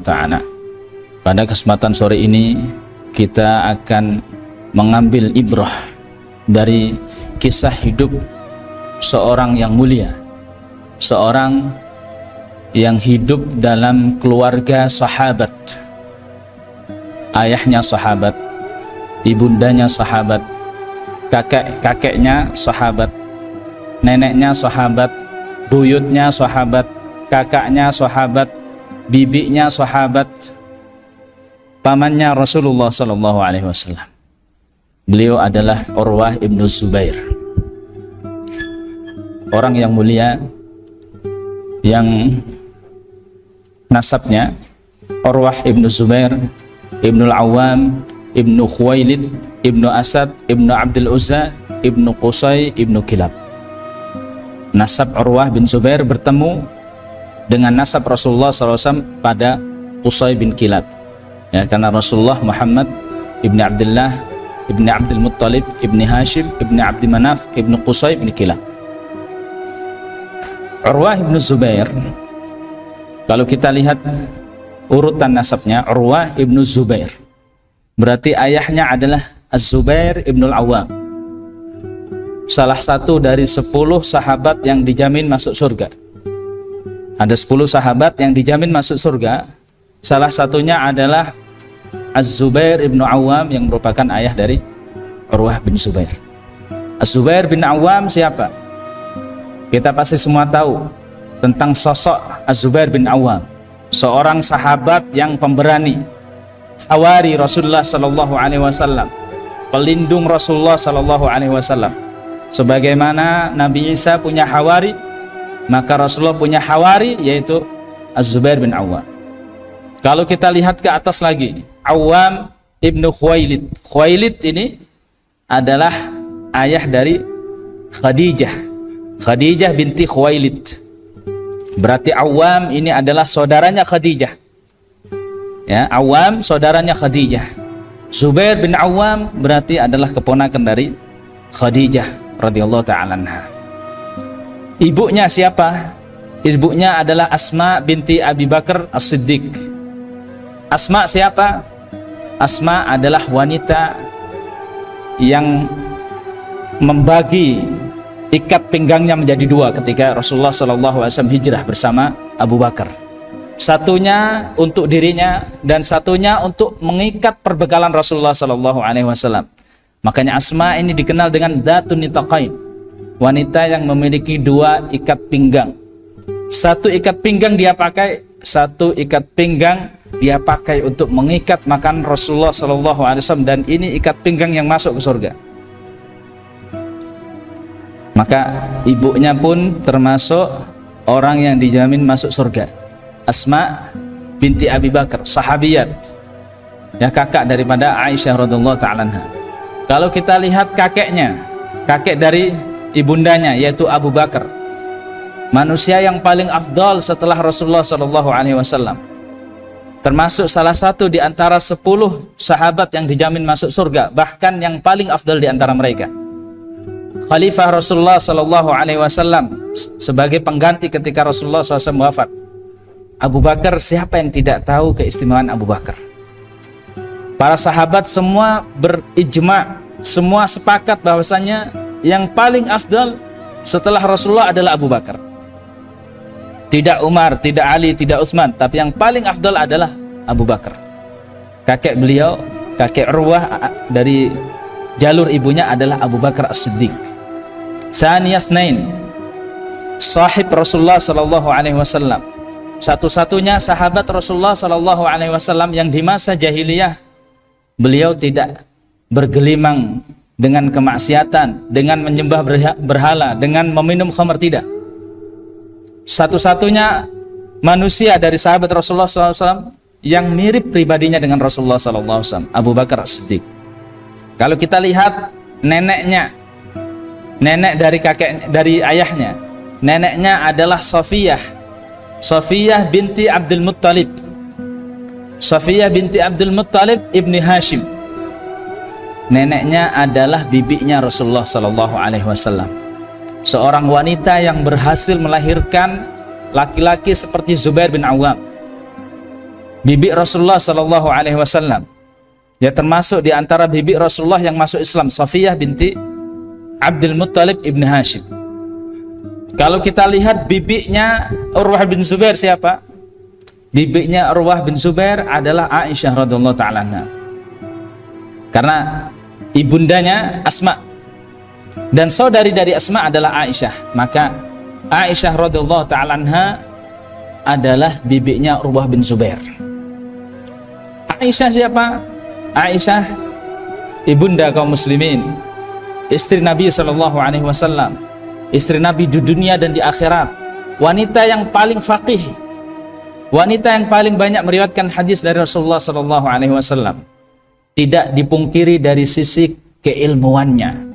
wa ta'ala. Pada kesempatan sore ini kita akan mengambil ibrah dari kisah hidup seorang yang mulia, seorang yang hidup dalam keluarga sahabat. Ayahnya sahabat, ibundanya sahabat, kakeknya sahabat, neneknya sahabat, buyutnya sahabat, kakaknya sahabat, bibinya sahabat, pamannya Rasulullah sallallahu alaihi wasallam. Beliau adalah Urwah ibnu Zubair, orang yang mulia yang nasabnya Urwah ibnu Zubair ibnu Al-Awwam ibnu Khuwailid ibnu Asad ibnu Abdul Uzza ibnu Qusay ibnu Kilab. Nasab Urwah bin Zubair bertemu dengan nasab Rasulullah SAW pada Qusay bin Kilab, ya, karena Rasulullah Muhammad ibni Abdullah ibni Abdul Muttalib ibni Hashim ibni Abdi Manaf ibni Qusay bin Kilab. Urwah bin Zubair, kalau kita lihat urutan nasabnya, Urwah bin Zubair berarti ayahnya adalah Az-Zubair ibn Al-Awwam, salah satu dari 10 sahabat yang dijamin masuk surga. Ada 10 sahabat yang dijamin masuk surga, salah satunya adalah Az-Zubair ibn Awwam yang merupakan ayah dari Urwah bin Zubair. Az-Zubair bin Awwam siapa? Kita pasti semua tahu tentang sosok Az-Zubair bin Awwam, seorang sahabat yang pemberani, hawari Rasulullah sallallahu alaihi wasallam, pelindung Rasulullah sallallahu alaihi wasallam. Sebagaimana Nabi Isa punya hawari, maka Rasulullah punya hawari, yaitu Az-Zubair bin Awwam. Kalau kita lihat ke atas lagi, Awwam ibnu Khuwailid. Khuwailid ini adalah ayah dari Khadijah binti Khuwailid. Berarti Awwam ini adalah saudaranya Khadijah, ya, Awwam saudaranya Khadijah. Zubair bin Awwam berarti adalah keponakan dari Khadijah radhiyallahu ta'ala anha. Ibunya siapa? Ibunya adalah Asma binti Abi Bakar As-Siddiq. Asma siapa? Asma adalah wanita yang membagi ikat pinggangnya menjadi 2 ketika Rasulullah SAW hijrah bersama Abu Bakar. Satunya untuk dirinya dan satunya untuk mengikat perbekalan Rasulullah SAW. Makanya Asma ini dikenal dengan Dzatun Nitaqain, wanita yang memiliki 2 ikat pinggang. Satu ikat pinggang dia pakai, satu ikat pinggang dia pakai untuk mengikat makan Rasulullah SAW, dan ini ikat pinggang yang masuk ke surga. Maka ibunya pun termasuk orang yang dijamin masuk surga. Asma binti Abi Bakar, sahabiyat, ya, kakak daripada Aisyah radhiyallahu ta'ala anha. Kalau kita lihat kakeknya, kakek dari ibundanya, yaitu Abu Bakar, manusia yang paling afdal setelah Rasulullah SAW, termasuk salah satu di antara 10 sahabat yang dijamin masuk surga, bahkan yang paling afdal di antara mereka. Khalifah Rasulullah SAW sebagai pengganti ketika Rasulullah SAW wafat. Abu Bakar, siapa yang tidak tahu keistimewaan Abu Bakar? Para sahabat semua berijma, semua sepakat bahwasanya yang paling afdal setelah Rasulullah adalah Abu Bakar. Tidak Umar, tidak Ali, tidak Utsman, tapi yang paling afdal adalah Abu Bakar. Kakek beliau, kakek Urwah dari jalur ibunya adalah Abu Bakar As-Siddiq. Tsaniyasnain, sahib Rasulullah sallallahu alaihi wasallam. Satu-satunya sahabat Rasulullah sallallahu alaihi wasallam yang di masa jahiliyah beliau tidak bergelimang dengan kemaksiatan, dengan menyembah berhala, dengan meminum khamr, tidak. Satu-satunya manusia dari sahabat Rasulullah SAW yang mirip pribadinya dengan Rasulullah SAW, Abu Bakar As-Siddiq. Kalau kita lihat neneknya, nenek dari kakek, dari ayahnya, neneknya adalah Safiyah binti Abdul Muttalib. Safiyah binti Abdul Muttalib ibni Hashim. Neneknya adalah bibinya Rasulullah SAW, seorang wanita yang berhasil melahirkan laki-laki seperti Zubair bin Awwam. bibi Rasulullah sallallahu alaihi wasallam. Ya, termasuk di antara bibi Rasulullah yang masuk Islam, Safiyah binti Abdul Muttalib ibn Hashim. Kalau kita lihat bibinya Urwah bin Zubair siapa? Bibinya Urwah bin Zubair adalah Aisyah radhiyallahu ta'ala anha. Karena ibundanya Asma dan saudari dari Asma adalah Aisyah, maka Aisyah radhiyallahu ta'ala anha adalah bibinya Urwah bin Zubair. Aisyah siapa? Aisyah ibunda kaum muslimin, istri Nabi SAW, istri Nabi di dunia dan di akhirat, wanita yang paling faqih, wanita yang paling banyak meriwayatkan hadis dari Rasulullah SAW. Tidak dipungkiri dari sisi keilmuannya.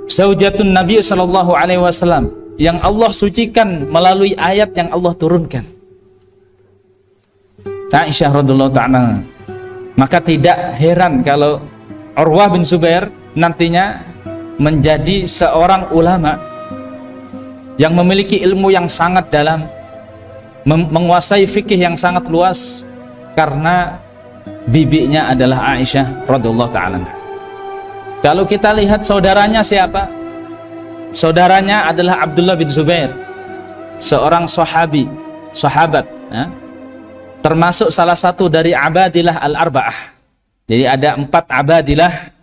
Zaujatun Nabi SAW yang Allah sucikan melalui ayat yang Allah turunkan, Aisyah radhiyallahu ta'ala. Maka tidak heran kalau Urwah bin Zubair nantinya menjadi seorang ulama yang memiliki ilmu yang sangat dalam, menguasai fikih yang sangat luas, karena bibinya adalah Aisyah radhiyallahu ta'ala. Kalau kita lihat saudaranya siapa? Saudaranya adalah Abdullah bin Zubair, seorang sahabat, ya, termasuk salah satu dari Abadilah al-Arba'ah. Jadi ada 4 Abadilah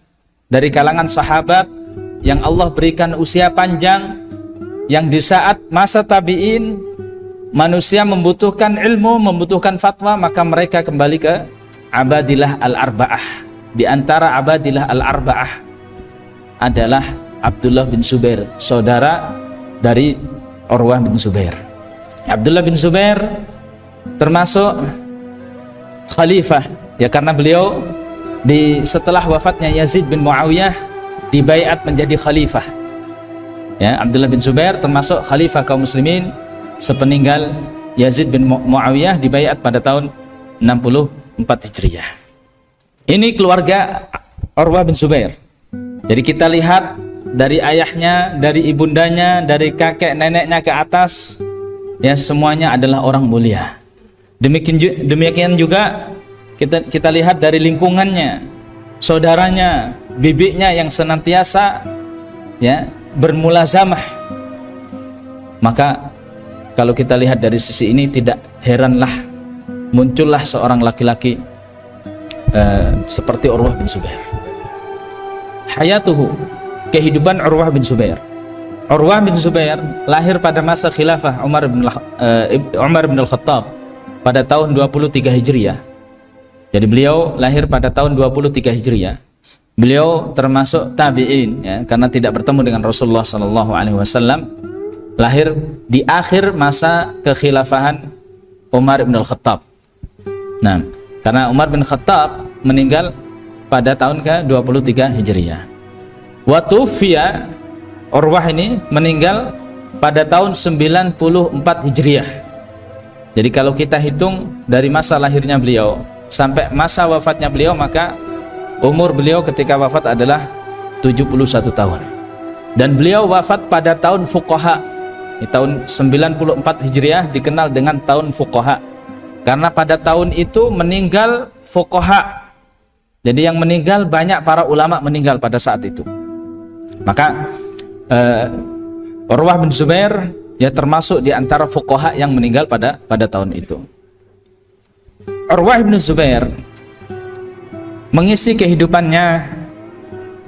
dari kalangan sahabat yang Allah berikan usia panjang, yang di saat masa tabi'in manusia membutuhkan ilmu, membutuhkan fatwa, maka mereka kembali ke Abadilah al-Arba'ah. Di antara Abadilah al-Arba'ah adalah Abdullah bin Zubair, saudara dari Urwah bin Zubair. Abdullah bin Zubair termasuk khalifah, ya, karena beliau setelah wafatnya Yazid bin Muawiyah dibaiat menjadi khalifah. Ya, Abdullah bin Zubair termasuk khalifah kaum muslimin sepeninggal Yazid bin Muawiyah, dibaiat pada tahun 64 Hijriah. Ini keluarga Urwah bin Zubair. Jadi kita lihat dari ayahnya, dari ibundanya, dari kakek neneknya ke atas, ya, semuanya adalah orang mulia. Demikian juga kita lihat dari lingkungannya, saudaranya, bibinya yang senantiasa, ya, bermulazamah. Maka kalau kita lihat dari sisi ini, tidak heranlah muncullah seorang laki-laki seperti Urwah bin Zubair. Hayatuhu, kehidupan Urwah bin Zubair. Urwah bin Zubair lahir pada masa khilafah Umar bin Al-Khattab pada tahun 23 Hijriah. Jadi beliau lahir pada tahun 23 Hijriah. Beliau termasuk tabi'in, ya, karena tidak bertemu dengan Rasulullah SAW. Lahir di akhir masa kekhilafahan Umar bin Al-Khattab. Nah, karena Umar bin Khattab meninggal pada tahun ke-23 Hijriah. Wa tufiya, Urwah ini meninggal pada tahun 94 Hijriah. Jadi kalau kita hitung dari masa lahirnya beliau sampai masa wafatnya beliau, maka umur beliau ketika wafat adalah 71 tahun. Dan beliau wafat pada tahun fuqaha. Di tahun 94 Hijriah dikenal dengan tahun fuqaha, karena pada tahun itu meninggal fuqaha. Jadi yang meninggal banyak, para ulama meninggal pada saat itu. Maka Urwah bin Zubair, ya, termasuk di antara fuqaha yang meninggal pada tahun itu. Urwah bin Zubair mengisi kehidupannya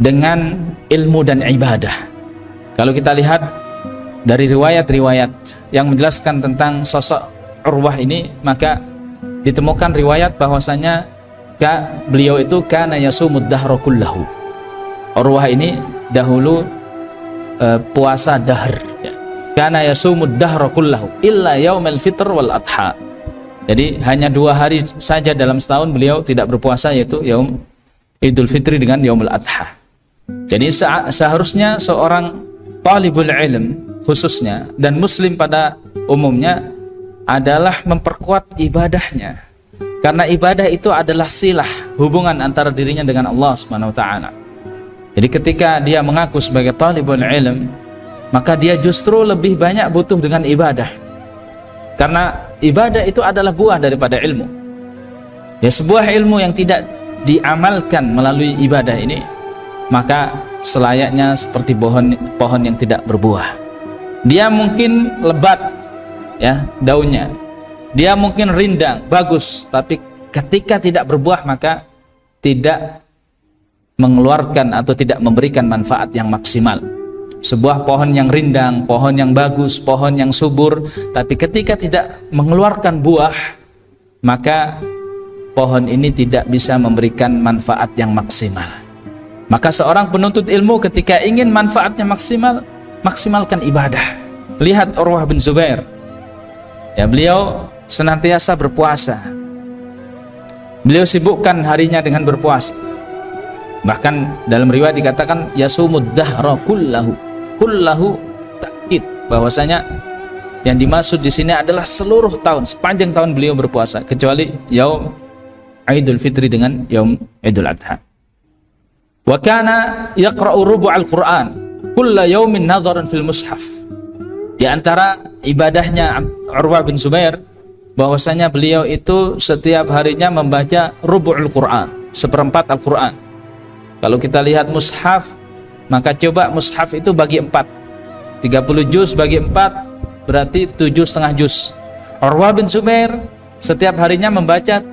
dengan ilmu dan ibadah. Kalau kita lihat dari riwayat-riwayat yang menjelaskan tentang sosok Urwah ini, maka ditemukan riwayat bahwasanya beliau itu kana yasumud dahra kullahu. Urwah ini dahulu puasa dahr, ya. Kana yasumud dahra kullahu illa yaumil fitr wal adha. Jadi hanya 2 hari saja dalam setahun beliau tidak berpuasa, yaitu yaum Idul Fitri dengan yaumul adha. Jadi seharusnya seorang talibul ilm khususnya dan muslim pada umumnya adalah memperkuat ibadahnya, karena ibadah itu adalah silah, hubungan antara dirinya dengan Allah Subhanahu wa taala. Jadi ketika dia mengaku sebagai talibul ilm, maka dia justru lebih banyak butuh dengan ibadah. Karena ibadah itu adalah buah daripada ilmu. Ya, sebuah ilmu yang tidak diamalkan melalui ibadah ini, maka selayaknya seperti pohon yang tidak berbuah. Dia mungkin lebat ya daunnya, dia mungkin rindang, bagus, tapi ketika tidak berbuah maka tidak mengeluarkan atau tidak memberikan manfaat yang maksimal. Sebuah pohon yang rindang, pohon yang bagus, pohon yang subur, tapi ketika tidak mengeluarkan buah, maka pohon ini tidak bisa memberikan manfaat yang maksimal. Maka seorang penuntut ilmu ketika ingin manfaatnya maksimal, maksimalkan ibadah. Lihat Urwah bin Zubair, ya, beliau senantiasa berpuasa. Beliau sibukkan harinya dengan berpuasa. Bahkan dalam riwayat dikatakan yasumud dahra kullahu takkid, bahwasanya yang dimaksud di sini adalah seluruh tahun, sepanjang tahun beliau berpuasa, kecuali yaum Idul Fitri dengan yaum Idul Adha. Wa kana yaqra'u rubu'al Qur'an kulla yaumin nadharan fil mushaf. Di antara ibadahnya Urwah bin Zubair, bahwasanya beliau itu setiap harinya membaca rubu'ul Qur'an, seperempat Al-Qur'an. Kalau kita lihat mushaf, maka coba mushaf itu bagi 4, 30 juz bagi 4 berarti 7,5 juz. Urwah bin Zubair setiap harinya membaca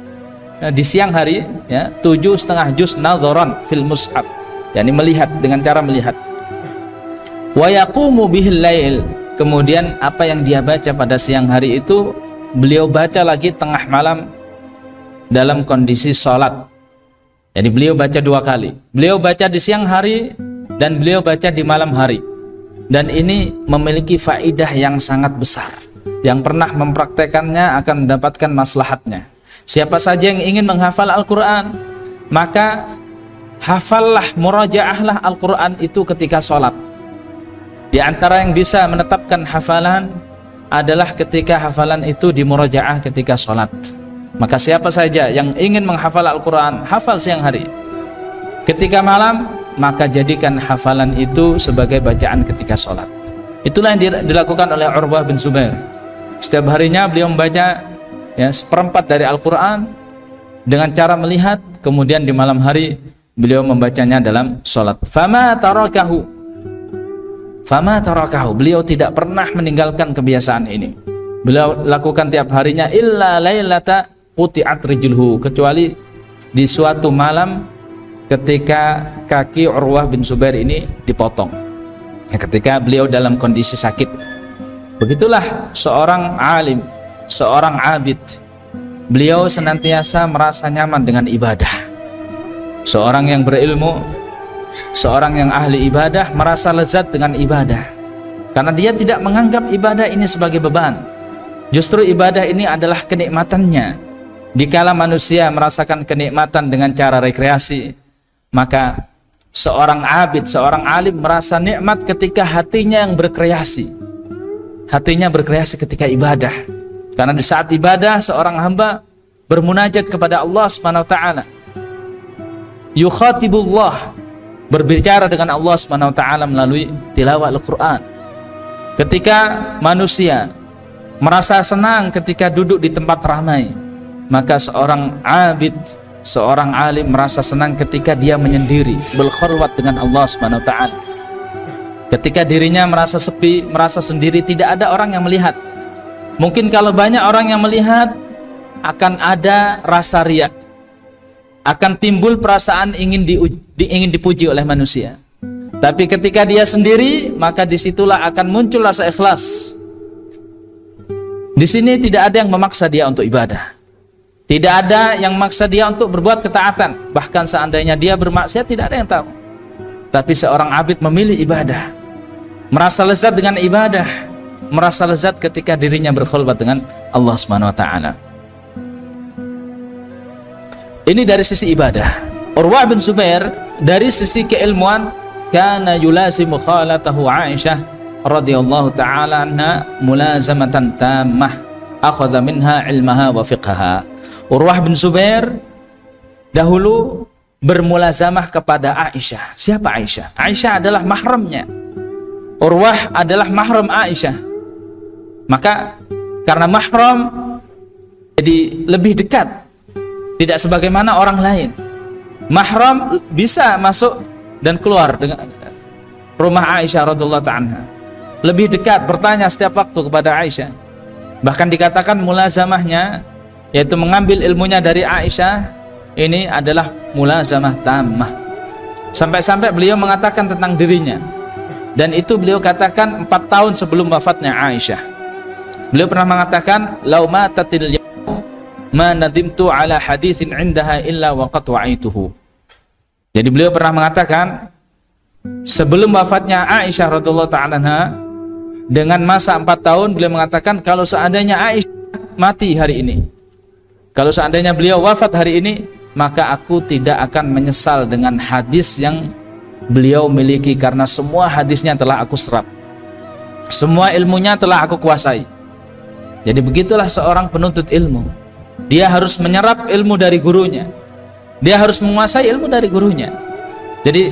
di siang hari ya 7,5 juz nadharan fil mushaf, yakni melihat, dengan cara melihat. Wa yaqumu bihil lail, kemudian apa yang dia baca pada siang hari itu beliau baca lagi tengah malam dalam kondisi sholat. Jadi beliau baca 2 kali, beliau baca di siang hari dan beliau baca di malam hari. Dan ini memiliki faidah yang sangat besar. Yang pernah mempraktekannya akan mendapatkan maslahatnya. Siapa saja yang ingin menghafal Al-Quran, maka hafallah, murajaahlah Al-Quran itu ketika sholat. Di antara yang bisa menetapkan hafalan adalah ketika hafalan itu dimurajaah ketika sholat. Maka siapa saja yang ingin menghafal Al-Quran, hafal siang hari. Ketika malam, maka jadikan hafalan itu sebagai bacaan ketika sholat. Itulah yang dilakukan oleh Urwah bin Zubair. Setiap harinya beliau membaca ya seperempat dari Al-Quran dengan cara melihat, kemudian di malam hari beliau membacanya dalam sholat. Fama tarakahu, beliau tidak pernah meninggalkan kebiasaan ini. Beliau lakukan tiap harinya illa lailata quti'at rijluhu, kecuali di suatu malam ketika kaki Urwah bin Zubair ini dipotong ya, ketika beliau dalam kondisi sakit. Begitulah seorang alim, seorang abid, beliau senantiasa merasa nyaman dengan ibadah. Seorang yang berilmu, seorang yang ahli ibadah merasa lezat dengan ibadah, karena dia tidak menganggap ibadah ini sebagai beban. Justru ibadah ini adalah kenikmatannya. Dikala manusia merasakan kenikmatan dengan cara rekreasi, maka seorang abid, seorang alim merasa nikmat ketika hatinya yang berkreasi. Hatinya berkreasi ketika ibadah. Karena di saat ibadah seorang hamba bermunajat kepada Allah Subhanahu wa taala. Yukhatibullah, berbicara dengan Allah Subhanahu wa taala melalui tilawah Al-Qur'an. Ketika manusia merasa senang ketika duduk di tempat ramai, maka seorang abid, seorang alim merasa senang ketika dia menyendiri, berkhulwat dengan Allah Subhanahu wa taala. Ketika dirinya merasa sepi, merasa sendiri, tidak ada orang yang melihat. Mungkin kalau banyak orang yang melihat, akan ada rasa riya, akan timbul perasaan ingin dipuji oleh manusia. Tapi ketika dia sendiri, maka disitulah akan muncul rasa ikhlas. Di sini tidak ada yang memaksa dia untuk ibadah, tidak ada yang memaksa dia untuk berbuat ketaatan. Bahkan seandainya dia bermaksiat, tidak ada yang tahu. Tapi seorang abid memilih ibadah, merasa lezat dengan ibadah, merasa lezat ketika dirinya berkhulwat dengan Allah Subhanahu wa taala. Ini dari sisi ibadah. Urwah bin Zubair dari sisi keilmuan, kana yulazimu khalatahu Aisyah radhiyallahu taala anha mulazamatan tammah akhadha minha ilmaha wa fiqhaha. Urwah bin Zubair dahulu bermulazamah kepada Aisyah. Siapa Aisyah? Aisyah adalah mahramnya. Urwah adalah mahram Aisyah. Maka Karena mahram jadi lebih dekat, tidak sebagaimana orang lain. Mahram bisa masuk dan keluar dengan rumah Aisyah radhiyallahu ta'ala, lebih dekat, bertanya setiap waktu kepada Aisyah. Bahkan dikatakan mulazamahnya, yaitu mengambil ilmunya dari Aisyah, ini adalah mulazamah tammah. Sampai-sampai beliau mengatakan tentang dirinya, dan itu beliau katakan 4 tahun sebelum wafatnya Aisyah. Beliau pernah mengatakan, "Lau matatil yaum ma nadimtu ala haditsin indaha illa waqad wa'aituhu." Jadi beliau pernah mengatakan sebelum wafatnya Aisyah radhiyallahu ta'ala anha, dengan masa 4 tahun beliau mengatakan, kalau seandainya Aisyah mati hari ini, kalau seandainya beliau wafat hari ini, maka aku tidak akan menyesal dengan hadis yang beliau miliki, karena semua hadisnya telah aku serap, semua ilmunya telah aku kuasai. Jadi begitulah seorang penuntut ilmu, dia harus menyerap ilmu dari gurunya, dia harus menguasai ilmu dari gurunya. Jadi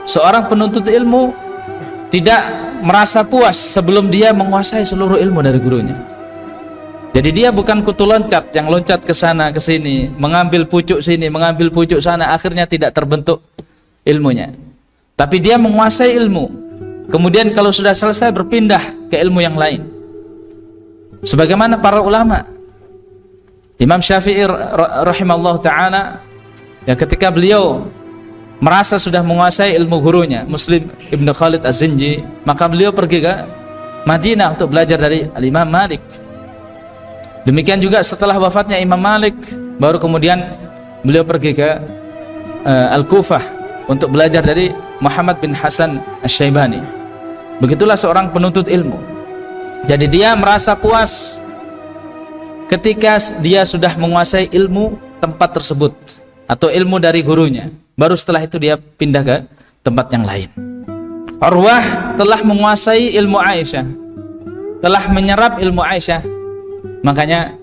seorang penuntut ilmu tidak merasa puas sebelum dia menguasai seluruh ilmu dari gurunya. Jadi dia bukan kutu loncat yang loncat ke sana ke sini, mengambil pucuk sini, mengambil pucuk sana, akhirnya tidak terbentuk ilmunya. Tapi dia menguasai ilmu, kemudian kalau sudah selesai berpindah ke ilmu yang lain. Sebagaimana para ulama, Imam Syafi'i rahimahullah ta'ala, ya ketika beliau merasa sudah menguasai ilmu gurunya Muslim Ibn Khalid Az-Zinji, maka beliau pergi ke Madinah untuk belajar dari Al-Imam Malik. Demikian juga setelah wafatnya Imam Malik, baru kemudian beliau pergi ke Al-Kufah untuk belajar dari Muhammad bin Hasan Asy-Syaibani. Begitulah seorang penuntut ilmu. Jadi dia merasa puas ketika dia sudah menguasai ilmu tempat tersebut atau ilmu dari gurunya, baru setelah itu dia pindah ke tempat yang lain. Urwah telah menguasai ilmu Aisyah, telah menyerap ilmu Aisyah, makanya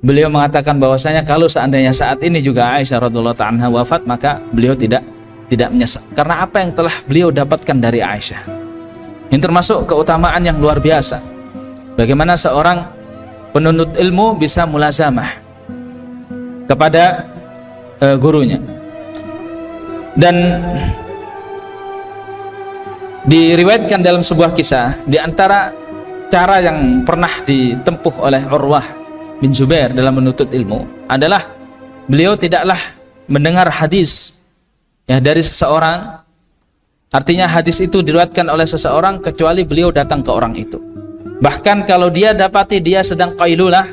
beliau mengatakan bahwasanya kalau seandainya saat ini juga Aisyah radhiyallahu ta'ala wafat, maka beliau tidak menyesal, karena apa yang telah beliau dapatkan dari Aisyah. Ini termasuk keutamaan yang luar biasa, bagaimana seorang penuntut ilmu bisa mulazamah kepada gurunya. Dan diriwayatkan dalam sebuah kisah, di antara cara yang pernah ditempuh oleh Urwah bin Zubair dalam menuntut ilmu adalah beliau tidaklah mendengar hadis ya dari seseorang, artinya hadis itu diriwayatkan oleh seseorang, kecuali beliau datang ke orang itu. Bahkan kalau dia dapati dia sedang qailulah,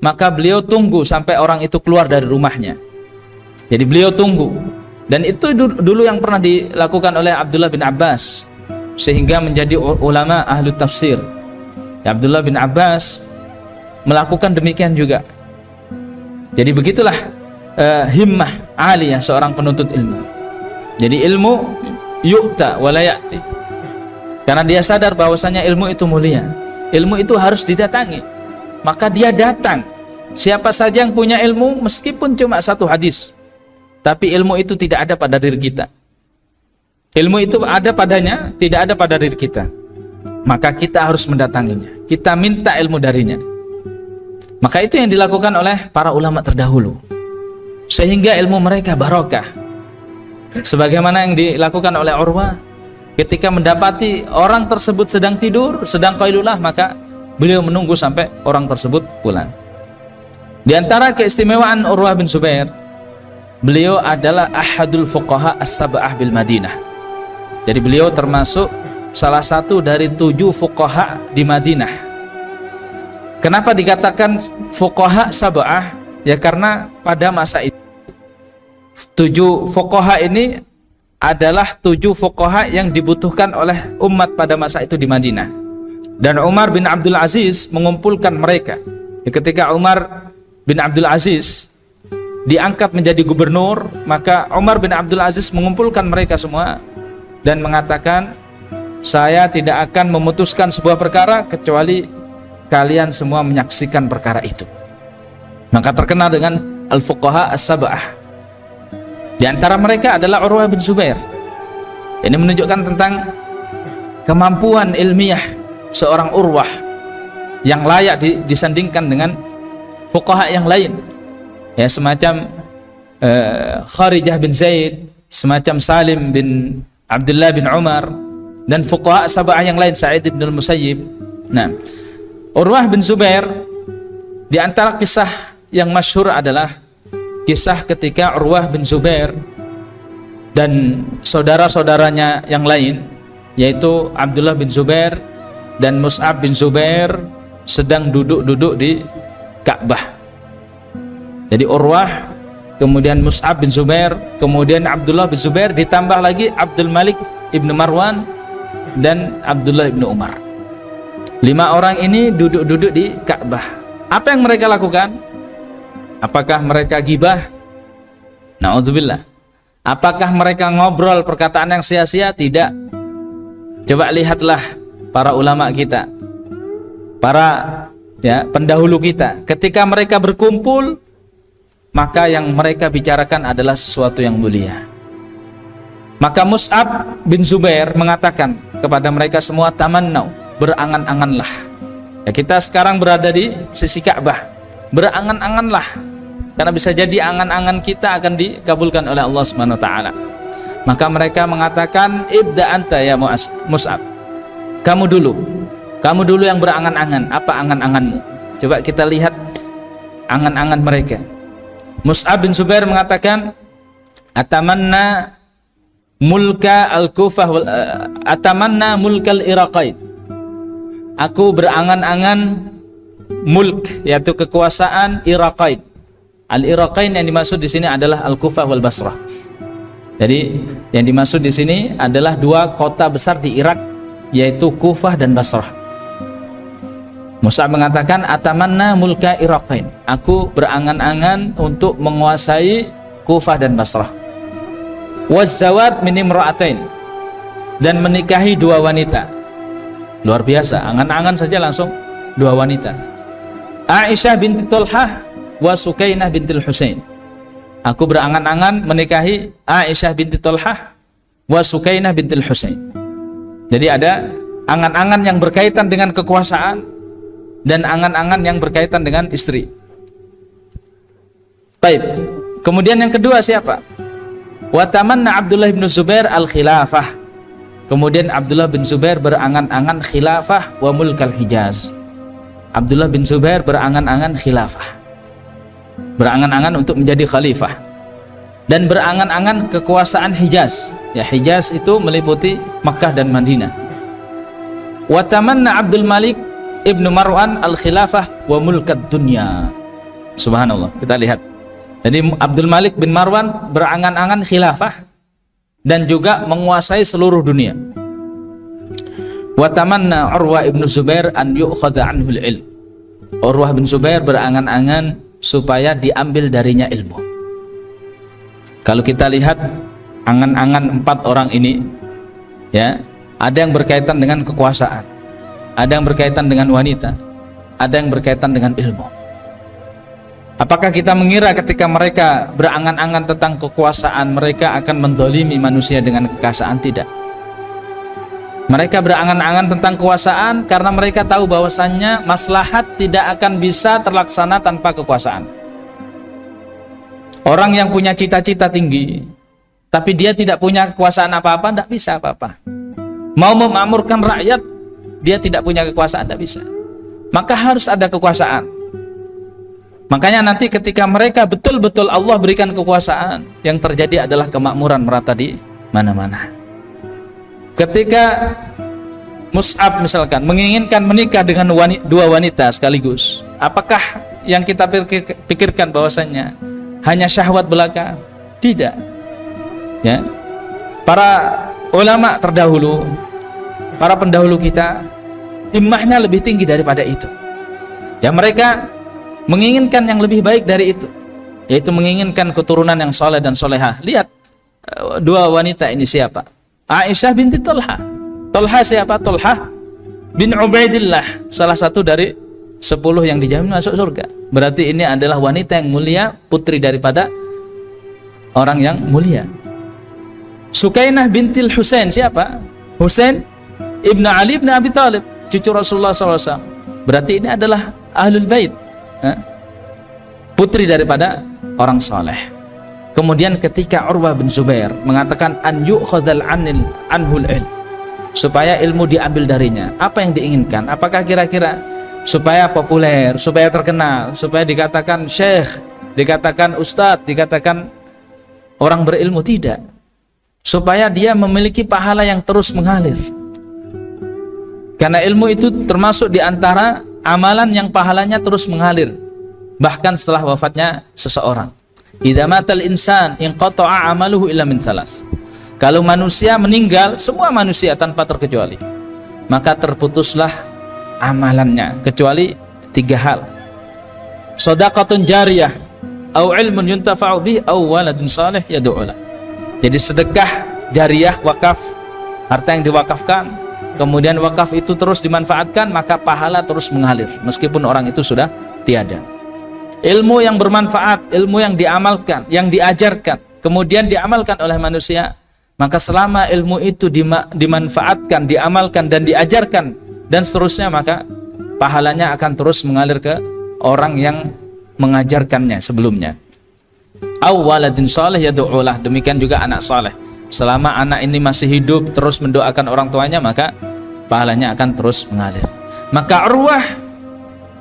maka beliau tunggu sampai orang itu keluar dari rumahnya. Jadi beliau tunggu, dan itu dulu yang pernah dilakukan oleh Abdullah bin Abbas, sehingga menjadi ulama ahlu tafsir. Ya, Abdullah bin Abbas melakukan demikian juga. Jadi begitulah himmah aliyah seorang penuntut ilmu. Jadi ilmu yu'ta wa la ya'ti, karena dia sadar bahwasanya ilmu itu mulia, ilmu itu harus didatangi, maka dia datang. Siapa saja yang punya ilmu, meskipun cuma satu hadis, tapi ilmu itu tidak ada pada diri kita, ilmu itu ada padanya, tidak ada pada diri kita, maka kita harus mendatanginya, kita minta ilmu darinya. Maka itu yang dilakukan oleh para ulama terdahulu, sehingga ilmu mereka barokah. Sebagaimana yang dilakukan oleh Urwah, ketika mendapati orang tersebut sedang tidur, sedang qailulah, maka beliau menunggu sampai orang tersebut pulang. Di antara keistimewaan Urwah bin Zubair, beliau adalah ahadul fuqaha as-sab'ah bil Madinah. Jadi beliau termasuk salah satu dari 7 fuqaha di Madinah. Kenapa dikatakan fuqaha sab'ah? Ya karena pada masa itu 7 fuqaha ini adalah 7 fuqaha yang dibutuhkan oleh umat pada masa itu di Madinah. Dan Umar bin Abdul Aziz mengumpulkan mereka. Ketika Umar bin Abdul Aziz diangkat menjadi gubernur, maka Umar bin Abdul Aziz mengumpulkan mereka semua dan mengatakan, saya tidak akan memutuskan sebuah perkara kecuali kalian semua menyaksikan perkara itu. Maka terkenal dengan al-fuqaha as-sab'ah. Di antara mereka adalah Urwah bin Zubair. Ini menunjukkan tentang kemampuan ilmiah seorang Urwah yang layak disandingkan dengan fuqaha yang lain, ya, semacam Kharijah bin Zaid, semacam Salim bin Abdullah bin Umar, dan fuqaha sab'ah yang lain, Sa'id bin al-Musayyib. Nah, Urwah bin Zubair, di antara kisah yang masyhur adalah kisah ketika Urwah bin Zubair dan saudara-saudaranya yang lain, yaitu Abdullah bin Zubair dan Mus'ab bin Zubair, sedang duduk-duduk di Ka'bah. Jadi Urwah, kemudian Mus'ab bin Zubair, kemudian Abdullah bin Zubair, ditambah lagi Abdul Malik ibnu Marwan dan Abdullah ibnu Umar. 5 orang ini duduk-duduk di Ka'bah. Apa yang mereka lakukan? Apakah mereka gibah? Na'udzubillah. Apakah mereka ngobrol perkataan yang sia-sia? Tidak. Coba lihatlah para ulama kita, para pendahulu kita, ketika mereka berkumpul, maka yang mereka bicarakan adalah sesuatu yang mulia. Maka Mus'ab bin Zubair mengatakan kepada mereka semua, tamannau, berangan-anganlah. Ya, kita sekarang berada di sisi Ka'bah, berangan-anganlah, karena bisa jadi angan-angan kita akan dikabulkan oleh Allah Subhanahu wa taala. Maka mereka mengatakan, ibda anta ya Mus'ab, kamu dulu yang berangan-angan. Apa angan-anganmu? Coba kita lihat angan-angan mereka. Mus'ab bin Zubair mengatakan, atamanna mulka al-Kufah atamanna mulkal Iraqain. Aku berangan-angan mulk, yaitu kekuasaan Iraqain. Al-Iraqain yang dimaksud di sini adalah Al-Kufah wal Basrah. Jadi yang dimaksud di sini adalah 2 kota besar di Irak, yaitu Kufah dan Basrah. Mus'ab mengatakan, atamanna mulka Iraqain. Aku berangan-angan untuk menguasai Kufah dan Basrah. Wazzawad min imra'atain, dan menikahi 2 wanita. Luar biasa, angan-angan saja langsung 2 wanita. Aisyah binti Talhah wa Sukainah bintil Husain. Aku berangan-angan menikahi Aisyah binti Talhah wa Sukainah bintil Husain. Jadi ada angan-angan yang berkaitan dengan kekuasaan dan angan-angan yang berkaitan dengan istri. Baik. Kemudian yang kedua siapa? Wa tamanna Abdullah bin Zubair al-khilafah. Kemudian Abdullah bin Zubair berangan-angan khilafah wa mulkal Hijaz. Abdullah bin Zubair berangan-angan khilafah, berangan-angan untuk menjadi khalifah, dan berangan-angan kekuasaan Hijaz. Ya, Hijaz itu meliputi Makkah dan Madinah. Wa tamanna Abdul Malik ibnu Marwan al-khilafah wa mulkad dunya. Subhanallah, kita lihat. Jadi Abdul Malik bin Marwan berangan-angan khilafah dan juga menguasai seluruh dunia. Wa tamanna Urwah ibnu Zubair an yu'khadha anhu al-ilm. Urwah bin Zubair berangan-angan supaya diambil darinya ilmu. Kalau kita lihat angan-angan 4 orang ini, ya, ada yang berkaitan dengan kekuasaan, ada yang berkaitan dengan wanita, ada yang berkaitan dengan ilmu. Apakah kita mengira ketika mereka berangan-angan tentang kekuasaan, mereka akan menzalimi manusia dengan kekuasaan? Tidak. Mereka berangan-angan tentang kekuasaan karena mereka tahu bahwasannya maslahat tidak akan bisa terlaksana tanpa kekuasaan. Orang yang punya cita-cita tinggi tapi dia tidak punya kekuasaan apa-apa, tidak bisa apa-apa. Mau memakmurkan rakyat, dia tidak punya kekuasaan, tidak bisa. Maka harus ada kekuasaan. Makanya nanti ketika mereka betul-betul Allah berikan kekuasaan, yang terjadi adalah kemakmuran merata di mana-mana. Ketika Mus'ab misalkan menginginkan menikah dengan 2 wanita sekaligus, apakah yang kita pikirkan bahwasannya hanya syahwat belaka? Tidak. Ya. Para ulama terdahulu, para pendahulu kita, himmahnya lebih tinggi daripada itu. Ya, mereka menginginkan yang lebih baik dari itu, yaitu menginginkan keturunan yang soleh dan solehah. Lihat 2 wanita ini siapa? Aisyah binti Talha. Talha siapa? Talha bin Ubaidillah, salah satu dari 10 yang dijamin masuk surga. Berarti ini adalah wanita yang mulia, putri daripada orang yang mulia. Sukainah bintil Husain siapa? Husain ibnu Ali ibn Abi Talib, cucu Rasulullah SAW. Berarti ini adalah ahlul bait, putri daripada orang soleh. Kemudian ketika Urwah bin Zubair mengatakan an yu'khadzal anhul ilm, supaya ilmu diambil darinya, apa yang diinginkan? Apakah kira-kira supaya populer, supaya terkenal, supaya dikatakan syekh, dikatakan ustadz, dikatakan orang berilmu? Tidak. Supaya dia memiliki pahala yang terus mengalir. Karena ilmu itu termasuk di antara amalan yang pahalanya terus mengalir, bahkan setelah wafatnya seseorang. Idza matal insan inqata'a amaluhu illa min salas. Kalau manusia meninggal, semua manusia tanpa terkecuali, maka terputuslah amalannya kecuali 3 hal. Shadaqatun jariyah, au ilmun yuntafa'u bih, au waladun salih yad'u lah. Jadi sedekah jariyah, wakaf, harta yang diwakafkan, kemudian wakaf itu terus dimanfaatkan, maka pahala terus mengalir meskipun orang itu sudah tiada. Ilmu yang bermanfaat, ilmu yang diamalkan, yang diajarkan, kemudian diamalkan oleh manusia, maka selama ilmu itu dimanfaatkan, diamalkan dan diajarkan dan seterusnya, maka pahalanya akan terus mengalir ke orang yang mengajarkannya sebelumnya. Awaladin salih yad'ulah, demikian juga anak saleh. Selama anak ini masih hidup terus mendoakan orang tuanya, maka pahalanya akan terus mengalir. Maka Urwah